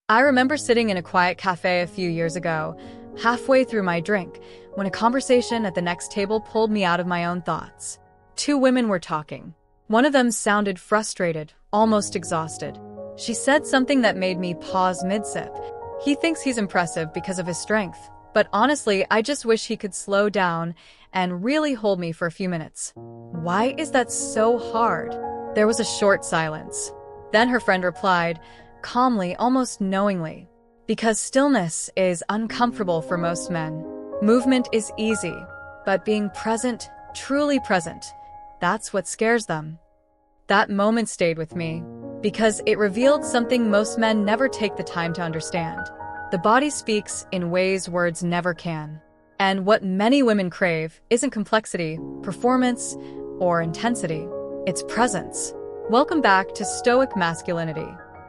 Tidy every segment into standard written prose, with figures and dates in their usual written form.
I remember sitting in a quiet cafe a few years ago, halfway through my drink, when a conversation at the next table pulled me out of my own thoughts. Two women were talking. One of them sounded frustrated, almost exhausted. She said something that made me pause mid-sip. He thinks he's impressive because of his strength, but honestly, I just wish he could slow down and really hold me for a few minutes. Why is that so hard? There was a short silence. Then her friend replied, calmly, almost knowingly, because stillness is uncomfortable for most men. Movement is easy, but being present, truly present, that's what scares them. That moment stayed with me, because it revealed something most men never take the time to understand. The body speaks in ways words never can. And what many women crave isn't complexity, performance, or intensity. It's presence. Welcome back to Stoic Masculinity.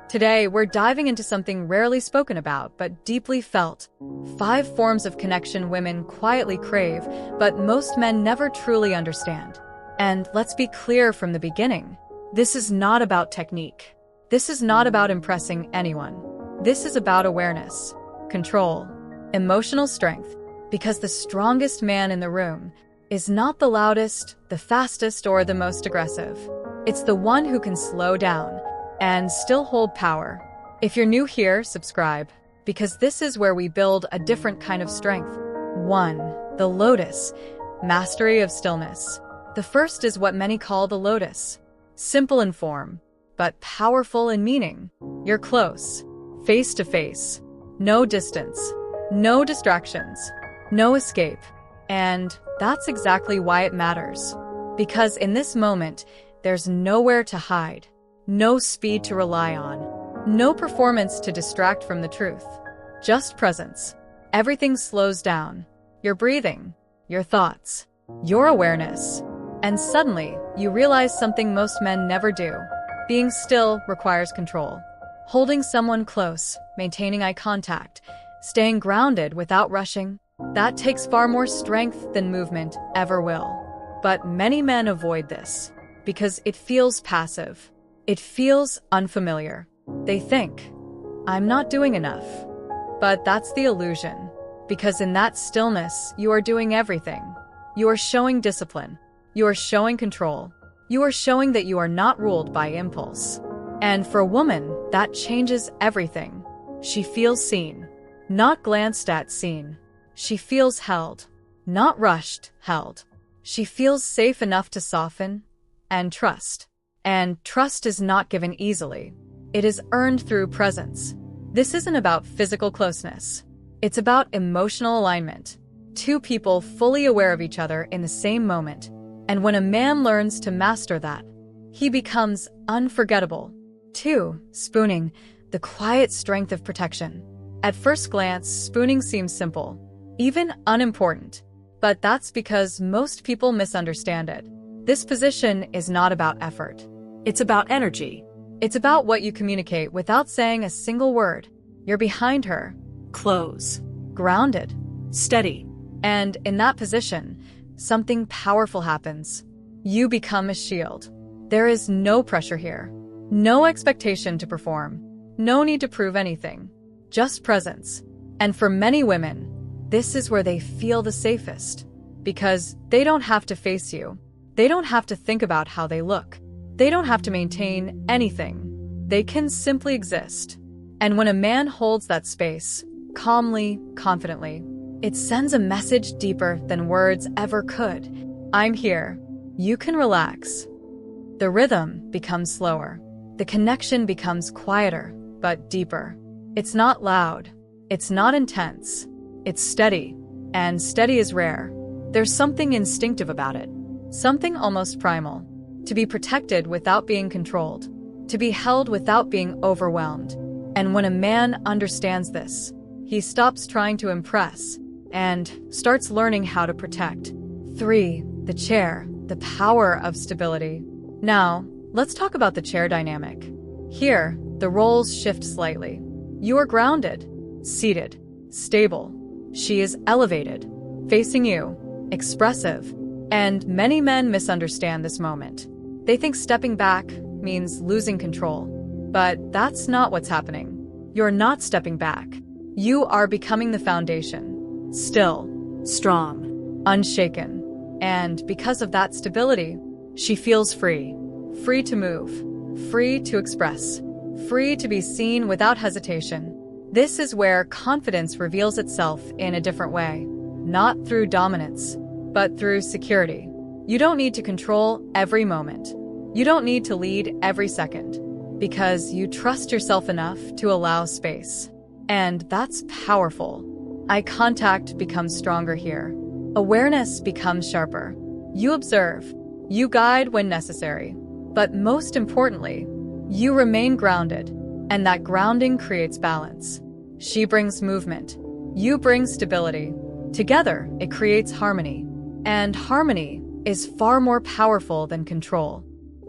Today, we're diving into something rarely spoken about, but deeply felt. 5 forms of connection women quietly crave, but most men never truly understand. And let's be clear from the beginning. This is not about technique. This is not about impressing anyone. This is about awareness, control, emotional strength, because the strongest man in the room is not the loudest, the fastest, or the most aggressive. It's the one who can slow down and still hold power. If you're new here, subscribe, because this is where we build a different kind of strength. 1. The lotus, mastery of stillness. The first is what many call the lotus. Simple in form, but powerful in meaning. You're close, face to face. No distance, no distractions, no escape. And that's exactly why it matters. Because in this moment, there's nowhere to hide. No speed to rely on. No performance to distract from the truth. Just presence. Everything slows down. Your breathing, your thoughts, your awareness. And suddenly, you realize something most men never do. Being still requires control. Holding someone close, maintaining eye contact, staying grounded without rushing, that takes far more strength than movement ever will. But many men avoid this because it feels passive. It feels unfamiliar. They think, I'm not doing enough. But that's the illusion, because in that stillness, you are doing everything. You are showing discipline. You are showing control. You are showing that you are not ruled by impulse. And for a woman, that changes everything. She feels seen, not glanced at, seen. She feels held, not rushed, held. She feels safe enough to soften and trust. And trust is not given easily. It is earned through presence. This isn't about physical closeness. It's about emotional alignment. 2 people fully aware of each other in the same moment. And when a man learns to master that, he becomes unforgettable. 2. Spooning, the quiet strength of protection. At first glance, spooning seems simple, even unimportant. But that's because most people misunderstand it. This position is not about effort. It's about energy. It's about what you communicate without saying a single word. You're behind her, close, grounded, steady. And in that position, something powerful happens. You become a shield. There is no pressure here. No expectation to perform. No need to prove anything. Just presence. And for many women, this is where they feel the safest. Because they don't have to face you. They don't have to think about how they look. They don't have to maintain anything. They can simply exist. And when a man holds that space, calmly, confidently, it sends a message deeper than words ever could. I'm here. You can relax. The rhythm becomes slower. The connection becomes quieter, but deeper. It's not loud. It's not intense. It's steady. And steady is rare. There's something instinctive about it. Something almost primal. To be protected without being controlled. To be held without being overwhelmed. And when a man understands this, he stops trying to impress and starts learning how to protect. 3. The chair, the power of stability. Now, let's talk about the chair dynamic. Here, the roles shift slightly. You are grounded, seated, stable. She is elevated, facing you, expressive. And many men misunderstand this moment. They think stepping back means losing control. But that's not what's happening. You're not stepping back. You are becoming the foundation. Still, strong, unshaken. And because of that stability, she feels free. Free to move. Free to express. Free to be seen without hesitation. This is where confidence reveals itself in a different way. Not through dominance, but through security. You don't need to control every moment. You don't need to lead every second, because you trust yourself enough to allow space. And that's powerful. Eye contact becomes stronger here. Awareness becomes sharper. You observe. You guide when necessary. But most importantly, you remain grounded, and that grounding creates balance. She brings movement. You bring stability. Together, it creates harmony. And harmony is far more powerful than control.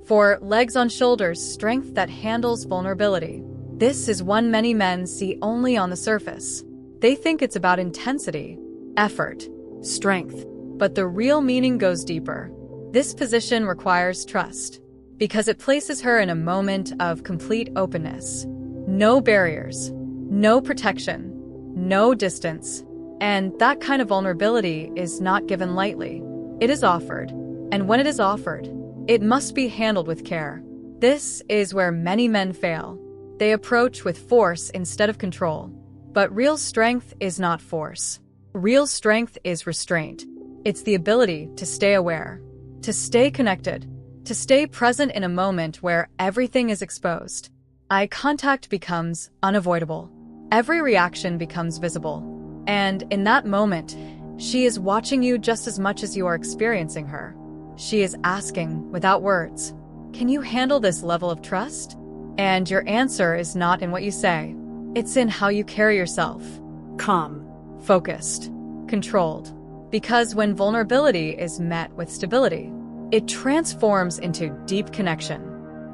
For legs on shoulders, strength that handles vulnerability. This is one many men see only on the surface. They think it's about intensity, effort, strength. But the real meaning goes deeper. This position requires trust, because it places her in a moment of complete openness. No barriers, no protection, no distance. And that kind of vulnerability is not given lightly. It is offered. And when it is offered, it must be handled with care. This is where many men fail. They approach with force instead of control. But real strength is not force. Real strength is restraint. It's the ability to stay aware, to stay connected, to stay present in a moment where everything is exposed. Eye contact becomes unavoidable. Every reaction becomes visible. And in that moment, she is watching you just as much as you are experiencing her. She is asking, without words, "Can you handle this level of trust?" And your answer is not in what you say. It's in how you carry yourself. Calm, focused, controlled. Because when vulnerability is met with stability, it transforms into deep connection.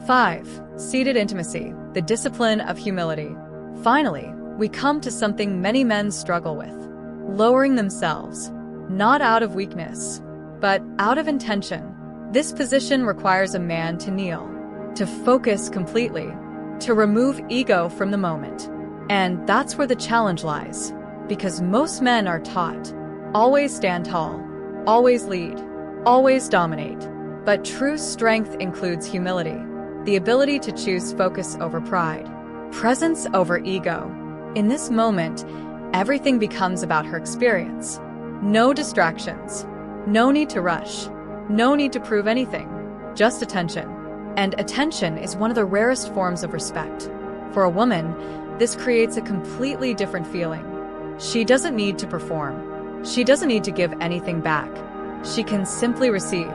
5. Seated intimacy, the discipline of humility. Finally, we come to something many men struggle with. Lowering themselves, not out of weakness, but out of intention. This position requires a man to kneel, to focus completely, to remove ego from the moment. And that's where the challenge lies, because most men are taught, always stand tall, always lead, always dominate. But true strength includes humility, the ability to choose focus over pride, presence over ego. In this moment, everything becomes about her experience. No distractions, no need to rush, no need to prove anything, just attention. And attention is one of the rarest forms of respect. For a woman, this creates a completely different feeling. She doesn't need to perform. She doesn't need to give anything back. She can simply receive.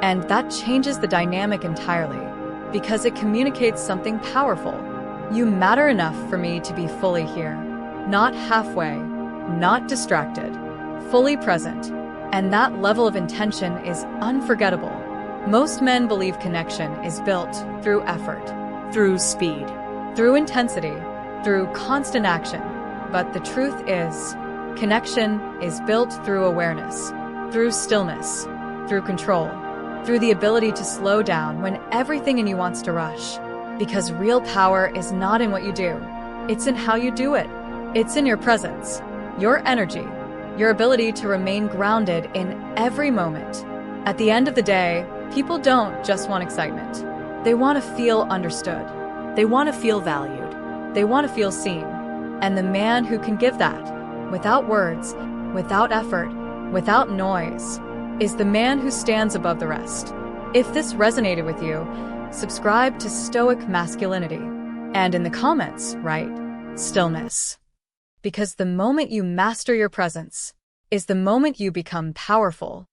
And that changes the dynamic entirely, because it communicates something powerful. You matter enough for me to be fully here. Not halfway, not distracted, fully present. And that level of intention is unforgettable. Most men believe connection is built through effort, through speed, through intensity, through constant action. But the truth is, connection is built through awareness, through stillness, through control, through the ability to slow down when everything in you wants to rush. Because real power is not in what you do, it's in how you do it. It's in your presence, your energy, your ability to remain grounded in every moment. At the end of the day, people don't just want excitement. They want to feel understood. They want to feel valued. They want to feel seen. And the man who can give that, without words, without effort, without noise, is the man who stands above the rest. If this resonated with you, subscribe to Stoic Masculinity. And in the comments, write Stillness. Because the moment you master your presence is the moment you become powerful.